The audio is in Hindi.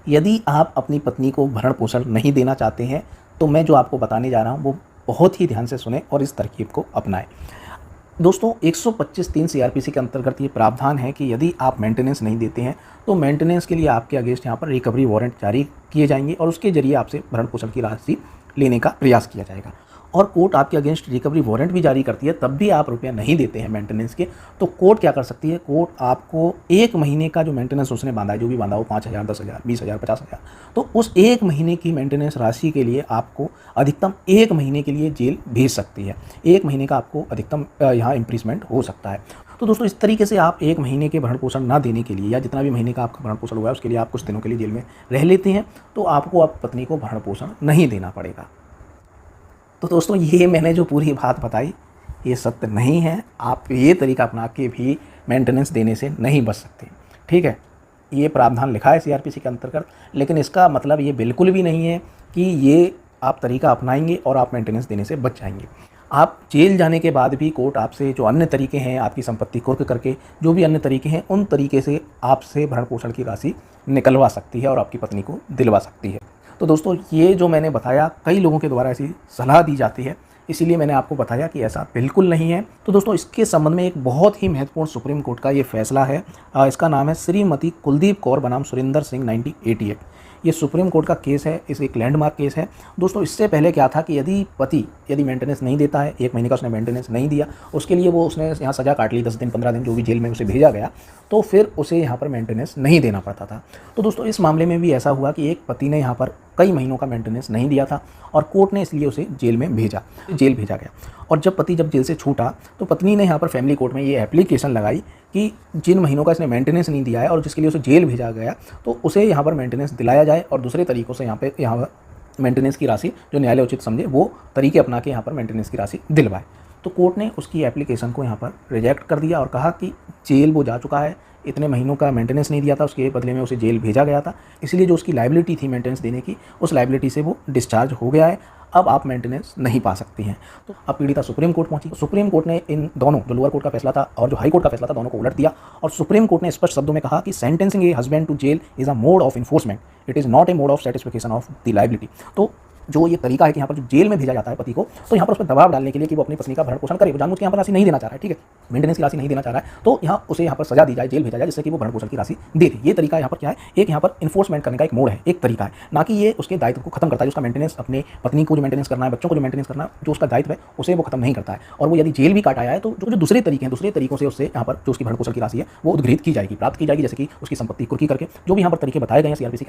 यदि आप अपनी पत्नी को भरण-पोषण नहीं देना चाहते हैं, तो मैं जो आपको बताने जा रहा हूँ, वो बहुत ही ध्यान से सुनें और इस तरकीब को अपनाएँ। दोस्तों 125(3) सीआरपीसी के अंतर्गत ये प्रावधान है कि यदि आप मेंटेनेंस नहीं देते हैं, तो मेंटेनेंस के लिए आपके अगेंस्ट यहाँ पर रिकवरी वारंट जारी किए जाएंगे और उसके ज़रिए आपसे भरण-पोषण की राशि लेने का प्रयास किया जाएगा। और कोर्ट आपके अगेंस्ट रिकवरी वारंट भी जारी करती है, तब भी आप रुपया नहीं देते हैं मेंटेनेंस के, तो कोर्ट क्या कर सकती है, कोर्ट आपको 1 महीने का जो मेंटेनेंस उसने बांधा है, जो भी बांधा हो 5,000, 10,000, 20,000, 50,000, तो उस 1 महीने की मेंटेनेंस राशि के लिए आपको अधिकतम 1 महीने के लिए जेल भेज सकती है। 1 महीने का आपको अधिकतम यहाँ इम्प्रिजमेंट हो सकता है। तो दोस्तों इस तरीके से आप 1 महीने के भरण-पोषण ना देने के लिए या जितना भी महीने का आपका भरण-पोषण हुआ है उसके लिए आप कुछ दिनों के लिए जेल में रह लेते हैं, तो आपको आप पत्नी को भरण-पोषण नहीं देना पड़ेगा। तो दोस्तों ये मैंने जो पूरी बात बताई ये सत्य नहीं है। आप ये तरीका अपना के भी मेंटेनेंस देने से नहीं बच सकते, ठीक है। ये प्रावधान लिखा है सीआरपीसी के अंतर्गत, लेकिन इसका मतलब ये बिल्कुल भी नहीं है कि ये आप तरीका अपनाएंगे और आप मेंटेनेंस देने से बच जाएंगे। आप जेल जाने के बाद भी कोर्ट आपसे जो अन्य तरीके हैं, आपकी संपत्ति कुर्क करके जो भी अन्य तरीके हैं, उन तरीके से आपसे भरण-पोषण की राशि निकलवा सकती है और आपकी पत्नी को दिलवा सकती है। तो दोस्तों ये जो मैंने बताया, कई लोगों के द्वारा ऐसी सलाह दी जाती है, इसीलिए मैंने आपको बताया कि ऐसा बिल्कुल नहीं है। तो दोस्तों इसके संबंध में एक बहुत ही महत्वपूर्ण सुप्रीम कोर्ट का ये फैसला है। इसका नाम है श्रीमती कुलदीप कौर बनाम सुरिंदर सिंह 1988। ये सुप्रीम कोर्ट का केस है, इस एक लैंडमार्क केस है। दोस्तों इससे पहले क्या था कि यदि पति मेंटेनेंस नहीं देता है, 1 महीने का उसने मेंटेनेंस नहीं दिया, उसके लिए उसने यहाँ सज़ा काट ली, 10 दिन 15 दिन जो भी जेल में उसे भेजा गया, तो फिर उसे यहाँ पर मेंटेनेंस नहीं देना पड़ता था। तो दोस्तों इस मामले में भी ऐसा हुआ कि एक पति ने यहाँ पर कई महीनों का मेंटेनेंस नहीं दिया था और कोर्ट ने इसलिए उसे जेल भेजा गया। और जब पति जेल से छूटा तो पत्नी ने यहाँ पर फैमिली कोर्ट में ये एप्लीकेशन लगाई कि जिन महीनों का इसने मेंटेनेंस नहीं दिया है और जिसके लिए उसे जेल भेजा गया, तो उसे यहाँ पर मेंटेनेंस दिलाया जाए और दूसरे तरीक़ों से यहाँ पर मेंटेनेंस की राशि जो न्यायालय उचित समझे वो तरीके अपना के यहाँ पर मेंटेनेंस की राशि दिलवाए। तो कोर्ट ने उसकी एप्लीकेशन को यहाँ पर रिजेक्ट कर दिया और कहा कि जेल वो जा चुका है, इतने महीनों का मेंटेनेंस नहीं दिया था, उसके बदले में उसे जेल भेजा गया था, इसलिए जो उसकी लायबिलिटी थी मेंटेनेंस देने की, उस लायबिलिटी से वो डिस्चार्ज हो गया है, अब आप मेंटेनेंस नहीं पा सकती हैं। तो अब पीड़िता सुप्रीम कोर्ट पहुंची। सुप्रीम कोर्ट ने इन दोनों, जो लोअर कोर्ट का फैसला था और जो हाई कोर्ट का फैसला था, दोनों को उलट दिया और सुप्रीम कोर्ट ने स्पष्ट शब्दों में कहा कि sentencing a husband to jail is a mode of enforcement, it is not a mode of satisfaction of the liability. तो जो ये तरीका है कि यहाँ पर जो जेल में भेजा जाता है पति को, तो यहाँ पर उस पर दबाव डालने के लिए कि वो अपनी पत्नी का भरण-पोषण करे, वो जानबूझ के यहाँ पर राशि नहीं देना चाह रहा है, ठीक है, मेंटेनेंस की राशि नहीं देना चाह रहा है, तो यहाँ उसे यहाँ पर सजा दी जाए, जेल भेजा जाए, जिससे कि वो भरण-पोषण की राशि दे दे। ये तरीका यहाँ पर क्या है, एक यहाँ पर इन्फोर्समेंट करने का एक मोड है, एक तरीका है, ना कि ये उसके दायित्व को खत्म करता है। उसका मेंटेनेंस, अपने पत्नी को जो मेंटेनेंस करना है, बच्चों को जो मेंटेनेंस करना है, जो उसका दायित्व है उसे वो खत्म नहीं करता है। और वो यदि जेल भी काट आया है तो जो दूसरे तरीके हैं, दूसरे तरीकों से उससे यहाँ पर जो उसकी भरण-पोषण की राशि है वो उद्घृत की जाएगी, प्राप्त की जाएगी, जैसे कि उसकी संपत्ति कुर्की करके, जो भी यहाँ पर तरीके बताए गए हैं सीआरपीसी